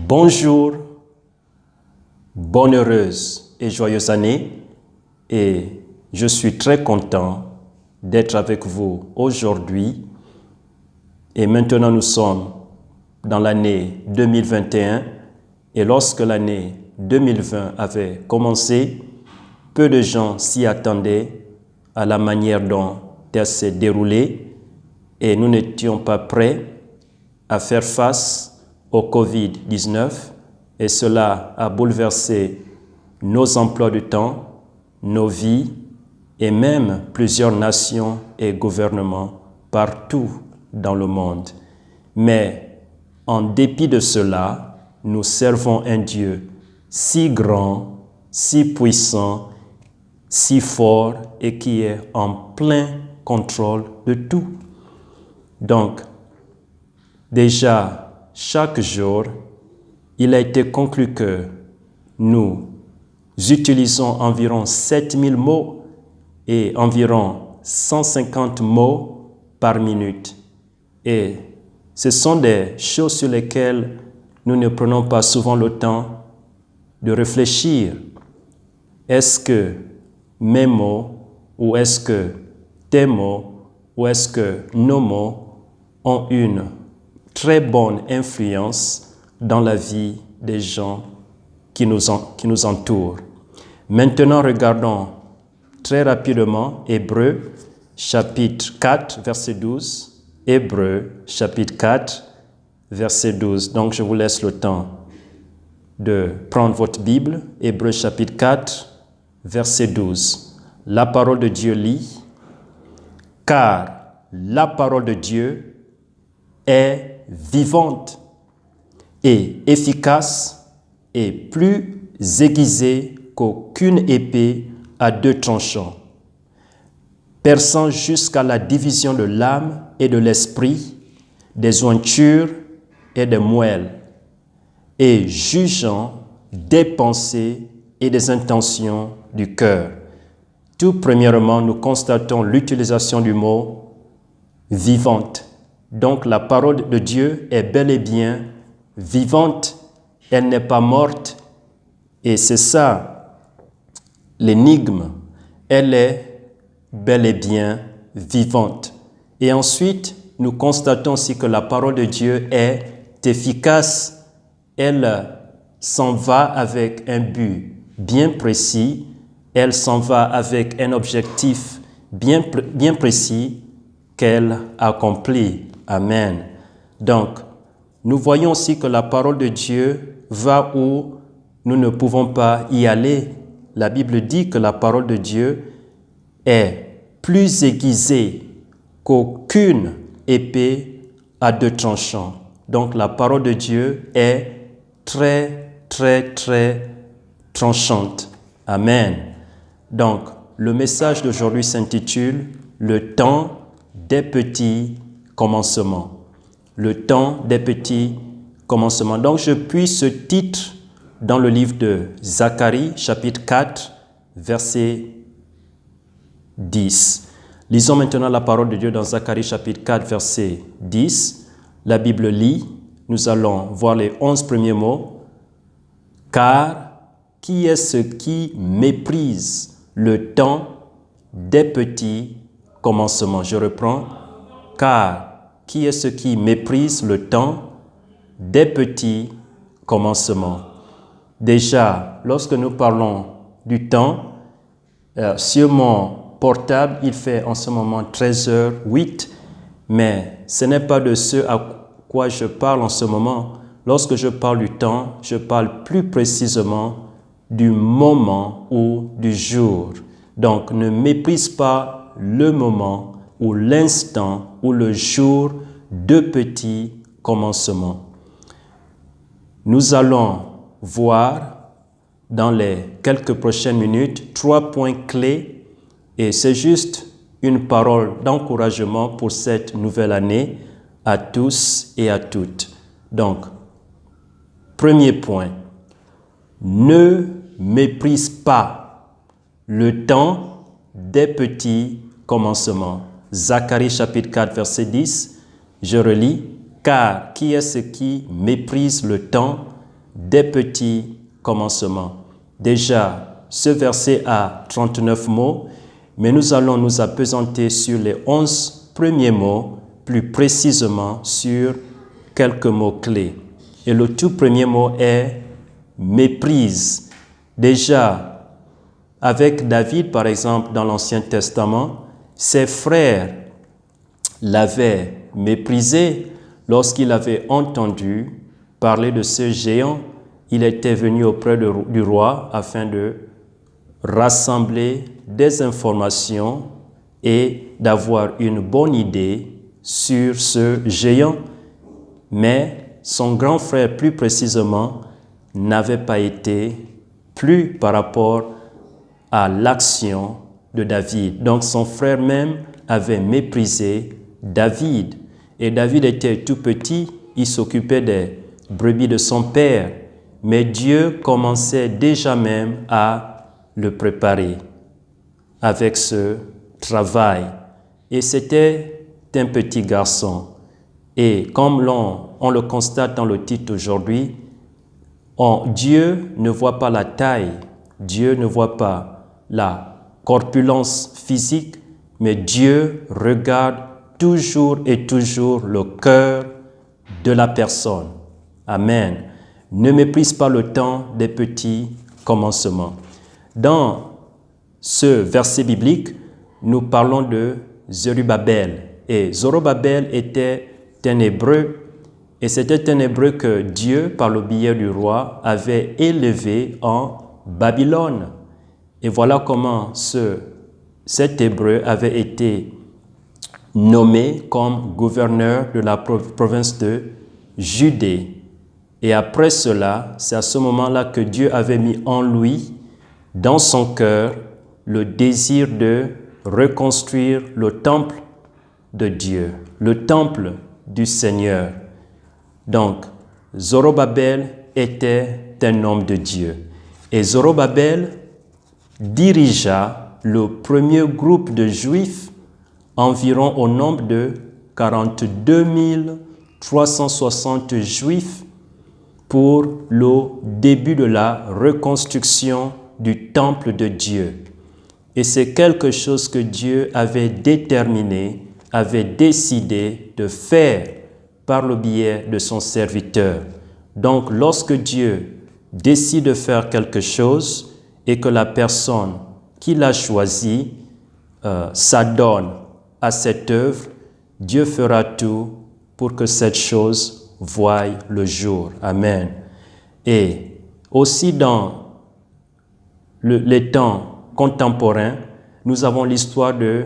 Bonjour, bonne heureuse et joyeuse année, et je suis très content d'être avec vous aujourd'hui. Et maintenant nous sommes dans l'année 2021, et lorsque l'année 2020 avait commencé, peu de gens s'y attendaient à la manière dont elle s'est déroulée, et nous n'étions pas prêts à faire face au Covid-19, et cela a bouleversé nos emplois du temps, nos vies et même plusieurs nations et gouvernements partout dans le monde. Mais en dépit de cela, nous servons un Dieu si grand, si puissant, si fort et qui est en plein contrôle de tout. Donc, déjà, chaque jour, il a été conclu que nous utilisons environ 7000 mots et environ 150 mots par minute. Et ce sont des choses sur lesquelles nous ne prenons pas souvent le temps de réfléchir. Est-ce que mes mots, ou est-ce que tes mots, ou est-ce que nos mots ont une très bonne influence dans la vie des gens qui nous entourent. Maintenant, regardons très rapidement Hébreux chapitre 4, verset 12. Hébreux chapitre 4, verset 12. Donc, je vous laisse le temps de prendre votre Bible. Hébreux chapitre 4, verset 12. La parole de Dieu lit: « Car la parole de Dieu est vivante et efficace et plus aiguisée qu'aucune épée à deux tranchants, perçant jusqu'à la division de l'âme et de l'esprit, des jointures et des moelles, et jugeant des pensées et des intentions du cœur. » Tout premièrement, nous constatons l'utilisation du mot « vivante ». Donc la parole de Dieu est bel et bien vivante, elle n'est pas morte, et c'est ça l'énigme, elle est bel et bien vivante. Et ensuite, nous constatons aussi que la parole de Dieu est efficace, elle s'en va avec un but bien précis, elle s'en va avec un objectif bien précis qu'elle accomplit. Amen. Donc, nous voyons aussi que la parole de Dieu va où nous ne pouvons pas y aller. La Bible dit que la parole de Dieu est plus aiguisée qu'aucune épée à deux tranchants. Donc, la parole de Dieu est très, très, très tranchante. Amen. Donc, le message d'aujourd'hui s'intitule « Le temps des petits commencements ». Le temps des petits commencements. Donc, je puis ce titre dans le livre de Zacharie, chapitre 4, verset 10. Lisons maintenant la parole de Dieu dans Zacharie, chapitre 4, verset 10. La Bible lit, nous allons voir les 11 premiers mots. « Car qui est ce qui méprise le temps des petits commencements ?» Je reprends. « Car qui est ce qui méprise le temps des petits commencements ?» Déjà, lorsque nous parlons du temps, sur mon portable, il fait en ce moment 13h08, mais ce n'est pas de ce à quoi je parle en ce moment. Lorsque je parle du temps, je parle plus précisément du moment ou du jour. Donc, ne méprise pas le moment ou l'instant ou le jour de petits commencements. Nous allons voir dans les quelques prochaines minutes 3 points clés, et c'est juste une parole d'encouragement pour cette nouvelle année à tous et à toutes. Donc, premier point, ne méprise pas le temps des petits commencements. Zacharie chapitre 4 verset 10, je relis: « Car qui est ce qui méprise le temps des petits commencements. Déjà, ce verset a 39 mots, mais nous allons nous appesantir sur les 11 premiers mots, plus précisément sur quelques mots-clés. Et le tout premier mot est méprise. Déjà, avec David, par exemple, dans l'Ancien Testament, ses frères l'avaient méprisé lorsqu'il avait entendu parler de ce géant. Il était venu auprès du roi afin de rassembler des informations et d'avoir une bonne idée sur ce géant. Mais son grand frère, plus précisément, n'avait pas été plu par rapport à l'action de David. Donc son frère même avait méprisé David. Et David était tout petit, il s'occupait des brebis de son père. Mais Dieu commençait déjà même à le préparer avec ce travail. Et c'était un petit garçon. Et comme on le constate dans le titre aujourd'hui, Dieu ne voit pas la taille, Dieu ne voit pas la corpulence physique, mais Dieu regarde toujours et toujours le cœur de la personne. Amen. Ne méprise pas le temps des petits commencements. Dans ce verset biblique, nous parlons de Zorobabel. Et Zorobabel était un Hébreu, et c'était un Hébreu que Dieu, par le biais du roi, avait élevé en Babylone. Et voilà comment cet Hébreu avait été nommé comme gouverneur de la province de Judée. Et après cela, c'est à ce moment-là que Dieu avait mis en lui, dans son cœur, le désir de reconstruire le temple de Dieu, le temple du Seigneur. Donc, Zorobabel était un homme de Dieu. Et Zorobabel dirigea le premier groupe de Juifs, environ au nombre de 42 360 Juifs, pour le début de la reconstruction du temple de Dieu. Et c'est quelque chose que Dieu avait déterminé, avait décidé de faire par le biais de son serviteur. Donc, lorsque Dieu décide de faire quelque chose et que la personne qui l'a choisi s'adonne à cette œuvre, Dieu fera tout pour que cette chose voie le jour. Amen. Et aussi dans les temps contemporains, nous avons l'histoire de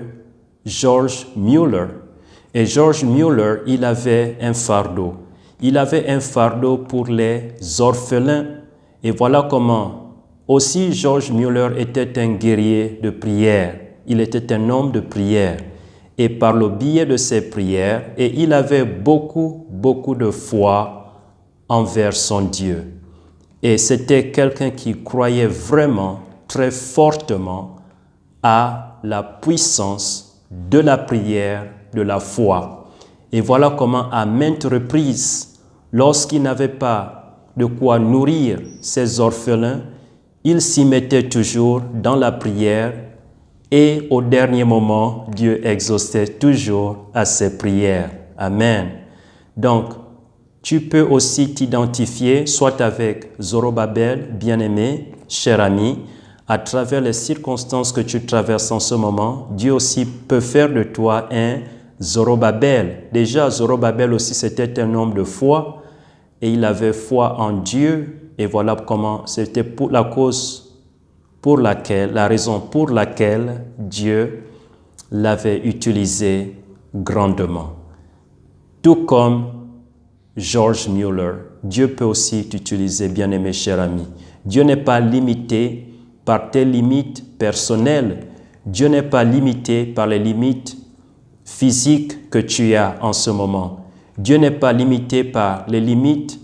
George Mueller. Et George Mueller, il avait un fardeau. Il avait un fardeau pour les orphelins. Et voilà comment aussi George Mueller était un guerrier de prière. Il était un homme de prière. Et par le biais de ses prières, et il avait beaucoup de foi envers son Dieu. Et c'était quelqu'un qui croyait vraiment très fortement à la puissance de la prière, de la foi. Et voilà comment à maintes reprises, lorsqu'il n'avait pas de quoi nourrir ses orphelins, il s'y mettait toujours dans la prière et au dernier moment, Dieu exauçait toujours à ses prières. Amen. Donc, tu peux aussi t'identifier soit avec Zorobabel, bien-aimé, cher ami, à travers les circonstances que tu traverses en ce moment. Dieu aussi peut faire de toi un Zorobabel. Déjà, Zorobabel aussi, c'était un homme de foi et il avait foi en Dieu. Et voilà comment c'était pour la raison pour laquelle Dieu l'avait utilisé grandement. Tout comme George Mueller, Dieu peut aussi t'utiliser, bien-aimé cher ami. Dieu n'est pas limité par tes limites personnelles. Dieu n'est pas limité par les limites physiques que tu as en ce moment. Dieu n'est pas limité par les limites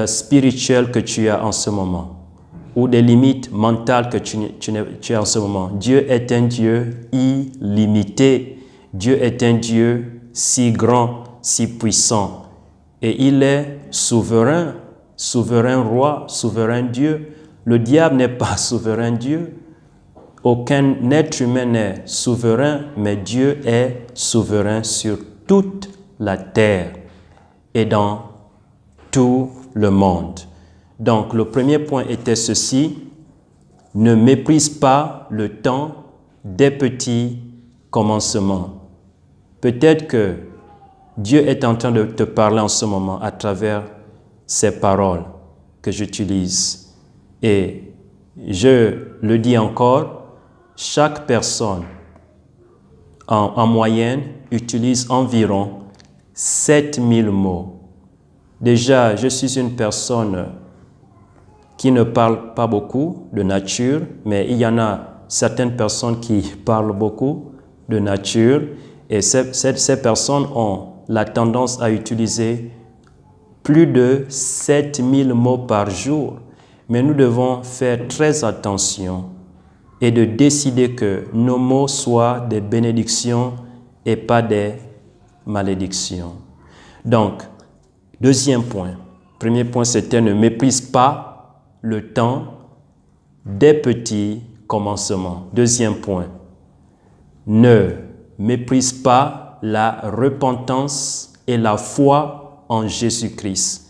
spirituelles que tu as en ce moment, ou des limites mentales que tu as en ce moment. Dieu est un Dieu illimité. Dieu est un Dieu si grand, si puissant. Et il est souverain souverain roi, souverain Dieu. Le diable n'est pas souverain Dieu. Aucun être humain n'est souverain, mais Dieu est souverain sur toute la terre et dans tout le monde. Donc, le premier point était ceci: ne méprise pas le temps des petits commencements. Peut-être que Dieu est en train de te parler en ce moment à travers ces paroles que j'utilise. Et je le dis encore, chaque personne en moyenne utilise environ 7000 mots. Déjà, je suis une personne qui ne parle pas beaucoup de nature, mais il y en a certaines personnes qui parlent beaucoup de nature, et ces personnes ont la tendance à utiliser plus de 7000 mots par jour. Mais nous devons faire très attention et de décider que nos mots soient des bénédictions et pas des malédictions. Donc, deuxième point. Premier point, c'était ne méprise pas le temps des petits commencements. Deuxième point, ne méprise pas la repentance et la foi en Jésus-Christ.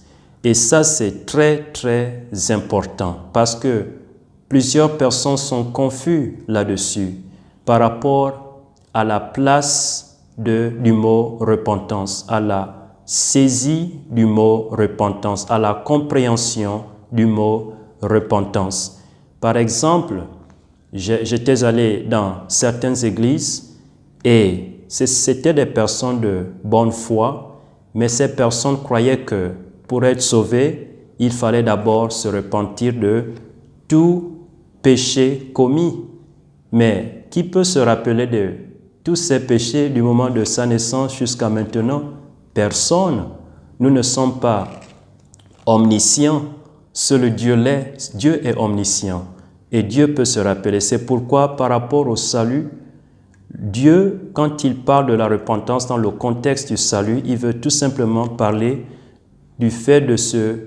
Et ça, c'est très, très important parce que plusieurs personnes sont confuses là-dessus par rapport à la place du mot repentance, à la saisie du mot repentance, à la compréhension du mot repentance. Par exemple, j'étais allé dans certaines églises et c'était des personnes de bonne foi, mais ces personnes croyaient que pour être sauvés, il fallait d'abord se repentir de tout péché commis. Mais qui peut se rappeler de tous ces péchés du moment de sa naissance jusqu'à maintenant? Personne. Nous ne sommes pas omniscients. Seul Dieu l'est. Dieu est omniscient. Et Dieu peut se rappeler. C'est pourquoi, par rapport au salut, Dieu, quand il parle de la repentance dans le contexte du salut, il veut tout simplement parler du fait de se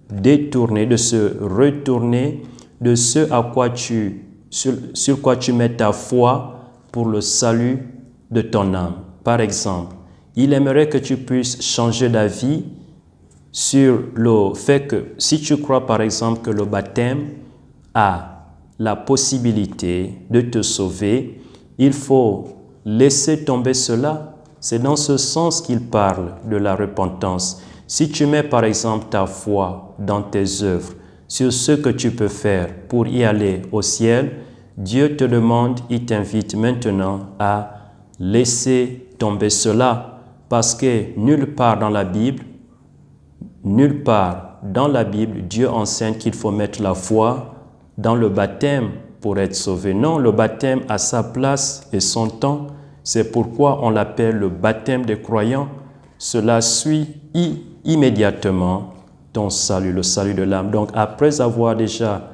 détourner, de se retourner de ce à quoi sur quoi tu mets ta foi pour le salut de ton âme. Par exemple, il aimerait que tu puisses changer d'avis sur le fait que si tu crois par exemple que le baptême a la possibilité de te sauver, il faut laisser tomber cela. C'est dans ce sens qu'il parle de la repentance. Si tu mets par exemple ta foi dans tes œuvres, sur ce que tu peux faire pour y aller au ciel, Dieu te demande, il t'invite maintenant à laisser tomber cela, parce que nulle part dans la Bible, Dieu enseigne qu'il faut mettre la foi dans le baptême pour être sauvé. Non, le baptême a sa place et son temps. C'est pourquoi on l'appelle le baptême des croyants. Cela suit immédiatement ton salut, le salut de l'âme. Donc, après avoir déjà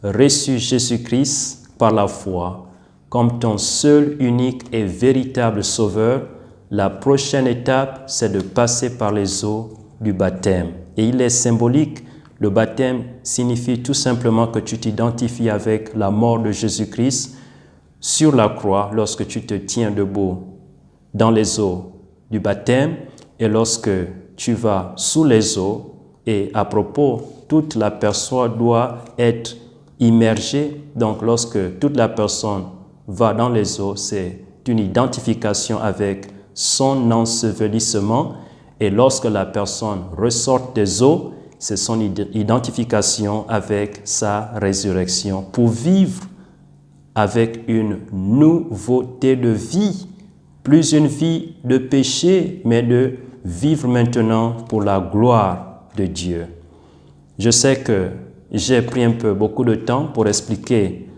reçu Jésus-Christ par la foi comme ton seul, unique et véritable sauveur, la prochaine étape, c'est de passer par les eaux du baptême. Et il est symbolique. Le baptême signifie tout simplement que tu t'identifies avec la mort de Jésus-Christ sur la croix lorsque tu te tiens debout dans les eaux du baptême et lorsque tu vas sous les eaux. Et à propos, toute la personne doit être immergée. Donc, lorsque toute la personne va dans les eaux, c'est une identification avec son ensevelissement. Et lorsque la personne ressort des eaux, c'est son identification avec sa résurrection pour vivre avec une nouveauté de vie. Plus une vie de péché, mais de vivre maintenant pour la gloire de Dieu. Je sais que j'ai pris beaucoup de temps pour expliquer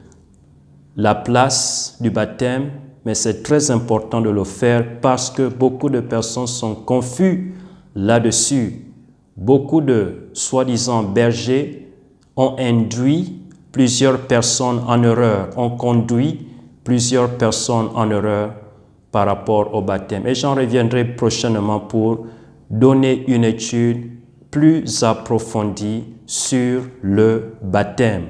la place du baptême, mais c'est très important de le faire parce que beaucoup de personnes sont confuses là-dessus. Beaucoup de soi-disant bergers ont induit plusieurs personnes en erreur, ont conduit plusieurs personnes en erreur par rapport au baptême. Et j'en reviendrai prochainement pour donner une étude plus approfondi sur le baptême.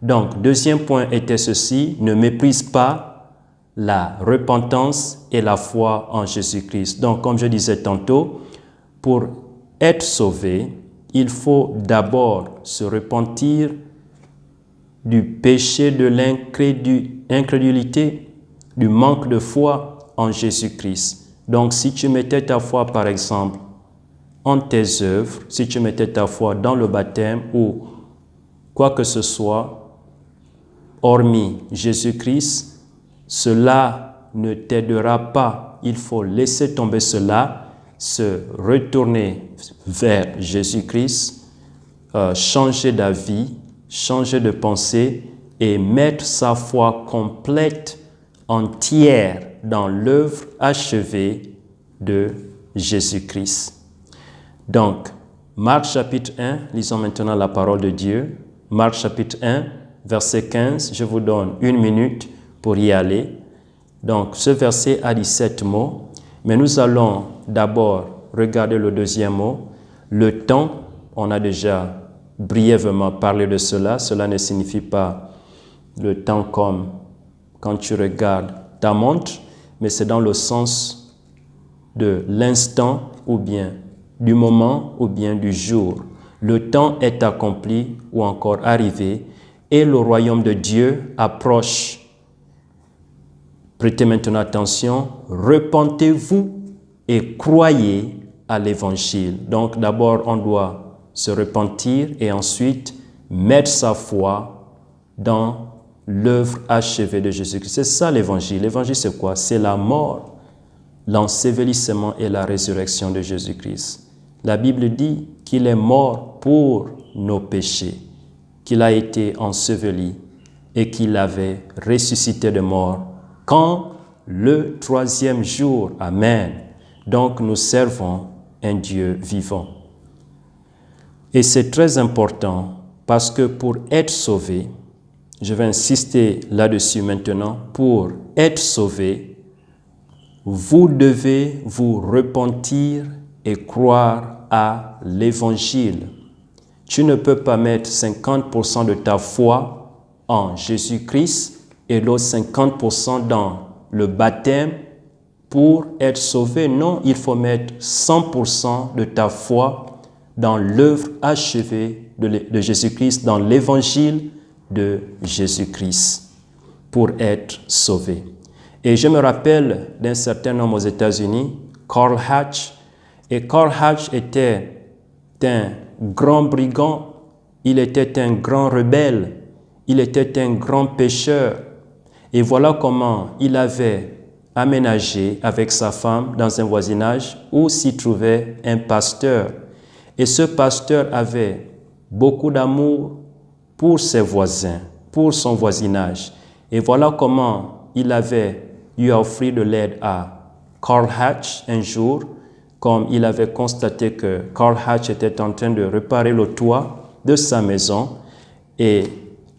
Donc, deuxième point était ceci, ne méprise pas la repentance et la foi en Jésus-Christ. Donc, comme je disais tantôt, pour être sauvé, il faut d'abord se repentir du péché de l'incrédulité, du manque de foi en Jésus-Christ. Donc, si tu mettais ta foi, par exemple, en tes œuvres, si tu mettais ta foi dans le baptême ou quoi que ce soit, hormis Jésus-Christ, cela ne t'aidera pas. Il faut laisser tomber cela, se retourner vers Jésus-Christ, changer d'avis, changer de pensée et mettre sa foi complète, entière dans l'œuvre achevée de Jésus-Christ. Donc, Marc chapitre 1, lisons maintenant la parole de Dieu. Marc chapitre 1, verset 15, je vous donne 1 minute pour y aller. Donc, ce verset a 17 mots, mais nous allons d'abord regarder le deuxième mot. Le temps, on a déjà brièvement parlé de cela. Cela ne signifie pas le temps comme quand tu regardes ta montre, mais c'est dans le sens de l'instant ou bien du moment ou bien du jour. Le temps est accompli ou encore arrivé et le royaume de Dieu approche. Prêtez maintenant attention, repentez-vous et croyez à l'évangile. Donc d'abord on doit se repentir et ensuite mettre sa foi dans l'œuvre achevée de Jésus-Christ. C'est ça l'évangile. L'évangile c'est quoi? C'est la mort, l'ensevelissement et la résurrection de Jésus-Christ. La Bible dit qu'il est mort pour nos péchés, qu'il a été enseveli et qu'il avait ressuscité de mort quand le troisième jour. Amen. Donc nous servons un Dieu vivant. Et c'est très important parce que pour être sauvé, je vais insister là-dessus maintenant, pour être sauvé, vous devez vous repentir et croire à l'évangile. Tu ne peux pas mettre 50% de ta foi en Jésus-Christ et l'autre 50% dans le baptême pour être sauvé. Non, il faut mettre 100% de ta foi dans l'œuvre achevée de Jésus-Christ, dans l'évangile de Jésus-Christ pour être sauvé. Et je me rappelle d'un certain homme aux États-Unis, Carl Hatch. Et Carl Hatch était un grand brigand, il était un grand rebelle, il était un grand pécheur. Et voilà comment il avait aménagé avec sa femme dans un voisinage où s'y trouvait un pasteur. Et ce pasteur avait beaucoup d'amour pour ses voisins, pour son voisinage. Et voilà comment il avait eu à offrir de l'aide à Carl Hatch un jour, comme il avait constaté que Carl Hatch était en train de réparer le toit de sa maison. Et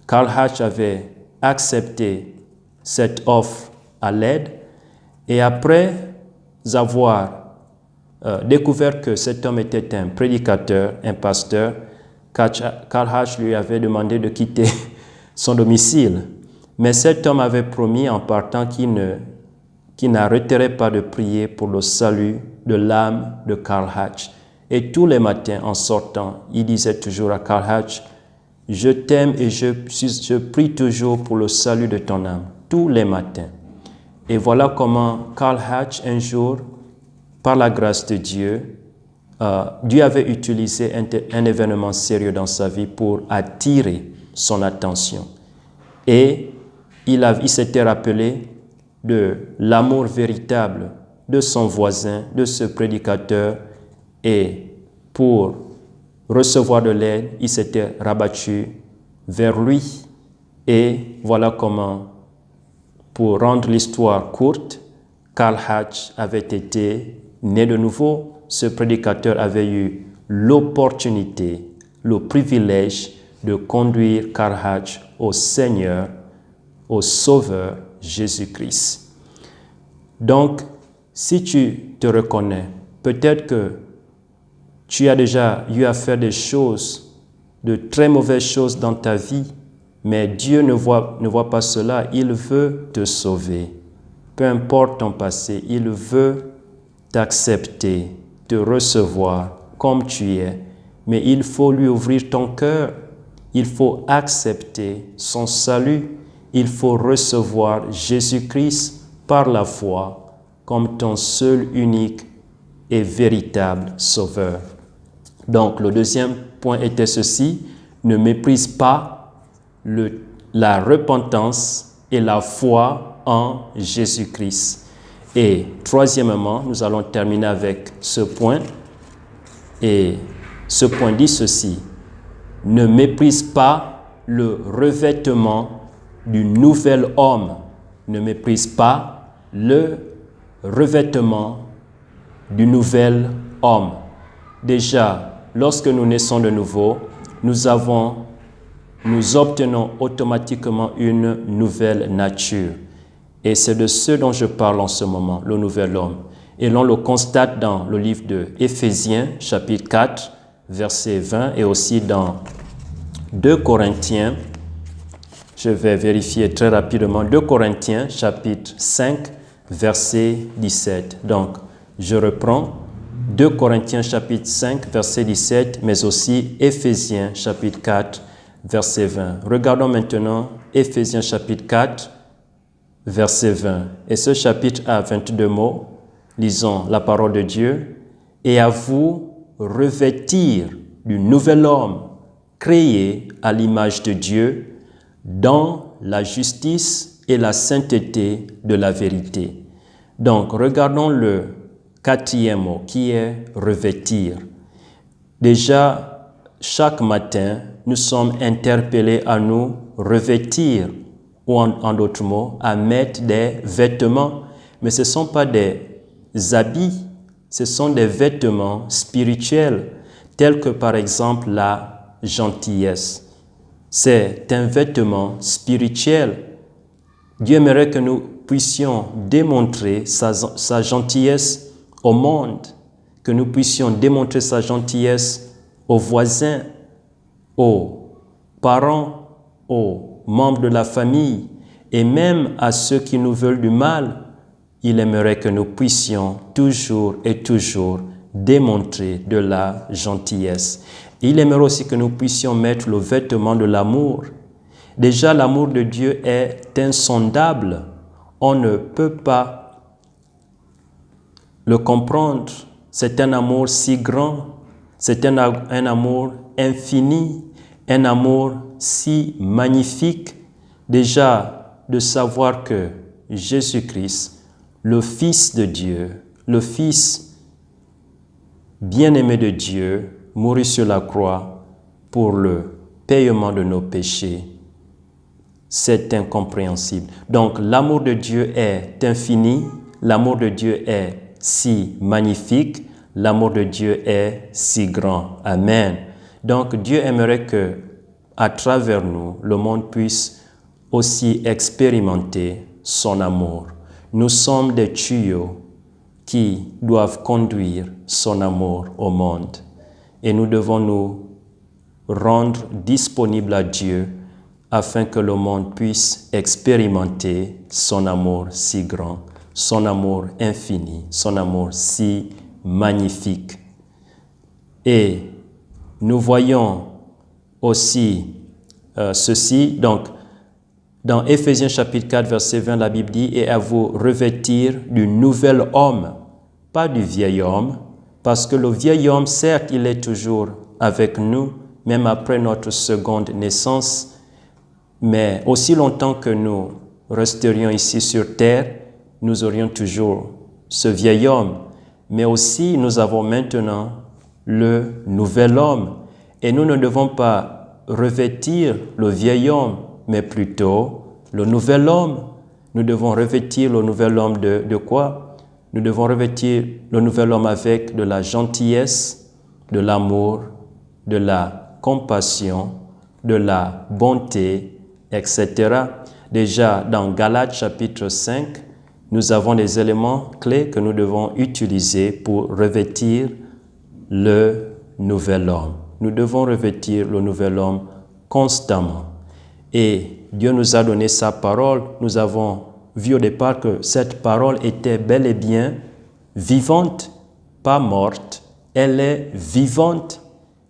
Carl Hatch avait accepté cette offre à l'aide. Et après avoir découvert que cet homme était un prédicateur, un pasteur, Carl Hatch lui avait demandé de quitter son domicile. Mais cet homme avait promis en partant qu'il n'arrêterait pas de prier pour le salut de l'âme de Carl Hatch. Et tous les matins, en sortant, il disait toujours à Carl Hatch, « Je t'aime et je prie toujours pour le salut de ton âme. » Tous les matins. Et voilà comment Carl Hatch, un jour, par la grâce de Dieu, Dieu avait utilisé un événement sérieux dans sa vie pour attirer son attention. Et il s'était rappelé de l'amour véritable de son voisin, de ce prédicateur, et pour recevoir de l'aide, il s'était rabattu vers lui. Et voilà comment, pour rendre l'histoire courte, Carl Hatch avait été né de nouveau. Ce prédicateur avait eu l'opportunité, le privilège de conduire Carl Hatch au Seigneur, au Sauveur Jésus-Christ. Donc, si tu te reconnais, peut-être que Tu as déjà eu à faire des choses, de très mauvaises choses dans ta vie, mais Dieu ne voit pas cela. Il veut te sauver. Peu importe ton passé, il veut t'accepter, te recevoir comme tu es. Mais il faut lui ouvrir ton cœur. Il faut accepter son salut. Il faut recevoir Jésus-Christ par la foi comme ton seul, unique et véritable sauveur. Donc, le deuxième point était ceci: ne méprise pas la repentance et la foi en Jésus-Christ. Et troisièmement, nous allons terminer avec ce point. Et ce point dit ceci: ne méprise pas le revêtement du nouvel homme. Ne méprise pas le revêtement du nouvel homme. Déjà, lorsque nous naissons de nouveau, nous obtenons automatiquement une nouvelle nature. Et c'est de ce dont je parle en ce moment, le nouvel homme. Et l'on le constate dans le livre de Éphésiens, chapitre 4, verset 20, et aussi dans 2 Corinthiens, je vais vérifier très rapidement, 2 Corinthiens, chapitre 5, verset 17. Donc, je reprends 2 Corinthiens, chapitre 5, verset 17, mais aussi Éphésiens, chapitre 4, verset 20. Regardons maintenant Éphésiens, chapitre 4, verset 20. Et ce chapitre a 22 mots. Lisons la parole de Dieu. Et à vous revêtir du nouvel homme, créé à l'image de Dieu, dans la justice et la sainteté de la vérité. Donc, regardons le quatrième mot qui est revêtir. Déjà, chaque matin, nous sommes interpellés à nous revêtir, ou en d'autres mots, à mettre des vêtements. Mais ce ne sont pas des habits, ce sont des vêtements spirituels, tels que par exemple la gentillesse. C'est un vêtement spirituel. Dieu aimerait que nous puissions démontrer sa gentillesse au monde, que nous puissions démontrer sa gentillesse aux voisins, aux parents, aux membres de la famille et même à ceux qui nous veulent du mal. Il aimerait que nous puissions toujours et toujours démontrer de la gentillesse. Il aimerait aussi que nous puissions mettre le vêtement de l'amour. Déjà, l'amour de Dieu est insondable. On ne peut pas le comprendre. C'est un amour si grand. C'est un amour infini. Un amour si magnifique. Déjà, de savoir que Jésus-Christ, le Fils de Dieu, le Fils bien-aimé de Dieu, mourut sur la croix pour le paiement de nos péchés. C'est incompréhensible. Donc, l'amour de Dieu est infini, l'amour de Dieu est si magnifique, l'amour de Dieu est si grand. Amen. Donc, Dieu aimerait que, à travers nous, le monde puisse aussi expérimenter son amour. Nous sommes des tuyaux qui doivent conduire son amour au monde. Et nous devons nous rendre disponibles à Dieu afin que le monde puisse expérimenter son amour si grand, son amour infini, son amour si magnifique. Et nous voyons aussi ceci, donc dans Éphésiens chapitre 4, verset 20, la Bible dit « Et à vous revêtir du nouvel homme », pas du vieil homme, parce que le vieil homme, certes, il est toujours avec nous, même après notre seconde naissance, mais aussi longtemps que nous resterions ici sur terre, nous aurions toujours ce vieil homme. Mais aussi, nous avons maintenant le nouvel homme. Et nous ne devons pas revêtir le vieil homme, mais plutôt le nouvel homme. Nous devons revêtir le nouvel homme de quoi? Nous devons revêtir le nouvel homme avec de la gentillesse, de l'amour, de la compassion, de la bonté, etc. Déjà, dans Galates chapitre 5, nous avons des éléments clés que nous devons utiliser pour revêtir le nouvel homme. Nous devons revêtir le nouvel homme constamment. Et Dieu nous a donné sa parole. Nous avons vu au départ que cette parole était bel et bien vivante, pas morte. Elle est vivante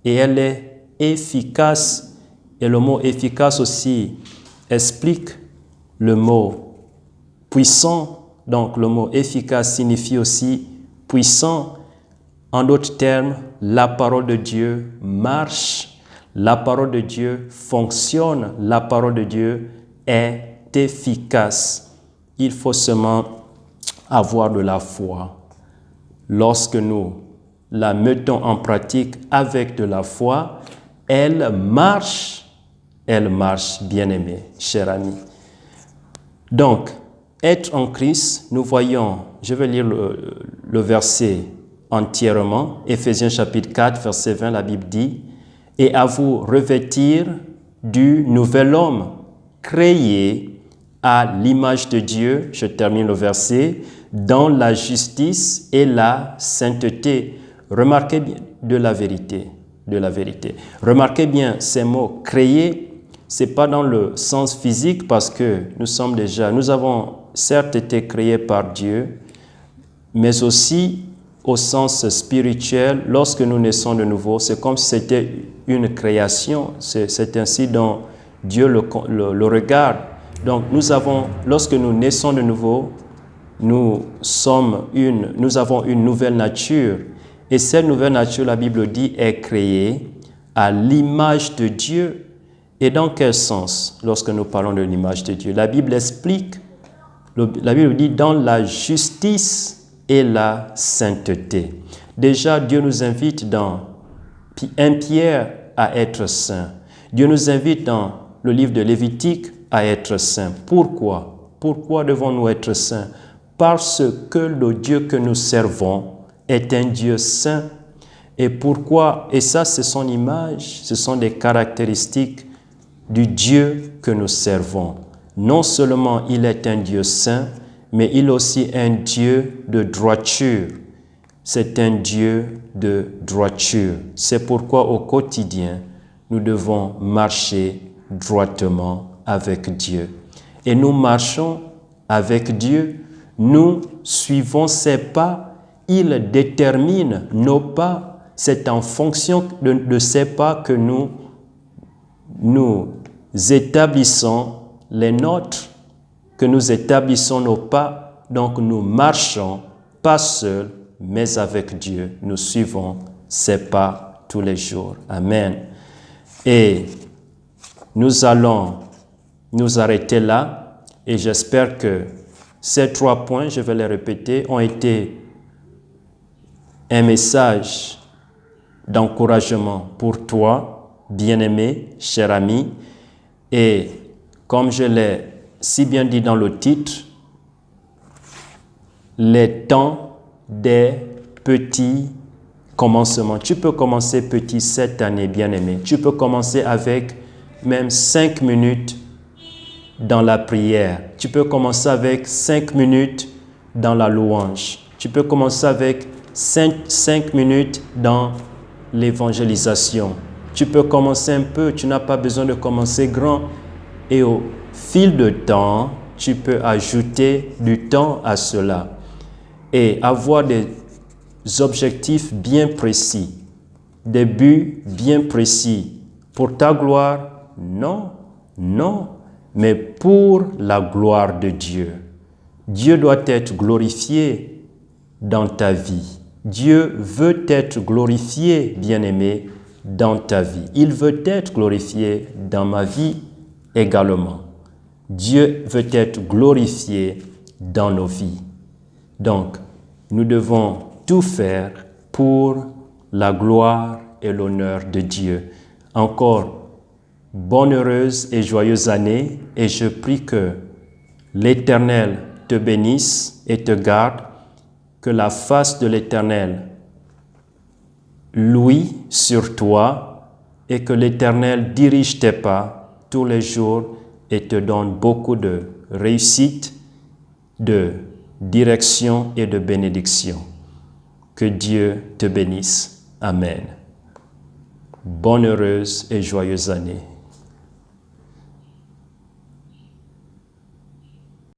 et elle est efficace. Et le mot efficace aussi explique le mot puissant. Donc le mot efficace signifie aussi puissant. En d'autres termes, la parole de Dieu marche, la parole de Dieu fonctionne, la parole de Dieu est efficace. Il faut seulement avoir de la foi. Lorsque nous la mettons en pratique avec de la foi, elle marche, bien-aimé, cher ami. Donc, être en Christ, nous voyons, je vais lire le verset entièrement, Éphésiens chapitre 4, verset 20, la Bible dit, « Et à vous revêtir du nouvel homme, créé à l'image de Dieu, je termine le verset, dans la justice et la sainteté. » Remarquez bien, de la vérité. Remarquez bien ces mots, créé, c'est pas dans le sens physique parce que nous avons certes été créés par Dieu, mais aussi au sens spirituel, lorsque nous naissons de nouveau, c'est comme si c'était une création. C'est ainsi dont Dieu le regarde. Donc, lorsque nous naissons de nouveau, nous avons une nouvelle nature. Et cette nouvelle nature, la Bible dit, est créée à l'image de Dieu. Et dans quel sens, lorsque nous parlons de l'image de Dieu? La Bible explique, la Bible dit, dans la justice et la sainteté. Déjà, Dieu nous invite dans 1 Pierre à être saint. Dieu nous invite dans le livre de Lévitique à être saint. Pourquoi? Pourquoi devons-nous être saints? Parce que le Dieu que nous servons est un Dieu saint. Et pourquoi? Et ça, c'est son image, ce sont des caractéristiques du Dieu que nous servons. Non seulement il est un Dieu saint, mais il est aussi un Dieu de droiture. C'est un Dieu de droiture. C'est pourquoi au quotidien, nous devons marcher droitement avec Dieu. Et nous marchons avec Dieu, nous suivons ses pas, il détermine nos pas. C'est en fonction de ces pas que nous établissons les nôtres, que nous établissons nos pas. Donc nous marchons, pas seuls, mais avec Dieu. Nous suivons ses pas tous les jours. Amen. Et nous allons nous arrêter là. Et j'espère que ces 3 points, je vais les répéter, ont été un message d'encouragement pour toi, bien-aimé, cher ami. Et comme je l'ai si bien dit dans le titre, les temps des petits commencements. Tu peux commencer petit cette année, bien-aimé. Tu peux commencer avec même 5 minutes dans la prière. Tu peux commencer avec 5 minutes dans la louange. Tu peux commencer avec 5 minutes dans l'évangélisation. Tu peux commencer un peu, tu n'as pas besoin de commencer grand. Et au fil de temps, tu peux ajouter du temps à cela. Et avoir des objectifs bien précis, des buts bien précis. Pour ta gloire, non, mais pour la gloire de Dieu. Dieu doit être glorifié dans ta vie. Dieu veut être glorifié, bien-aimé, dans ta vie. Il veut être glorifié dans ma vie également. Dieu veut être glorifié dans nos vies. Donc, nous devons tout faire pour la gloire et l'honneur de Dieu. Encore, bonne, heureuse et joyeuse année, et je prie que l'Éternel te bénisse et te garde, que la face de l'Éternel luise sur toi et que l'Éternel dirige tes pas tous les jours et te donne beaucoup de réussite, de direction et de bénédiction. Que Dieu te bénisse. Amen. bonne, heureuse et joyeuse année.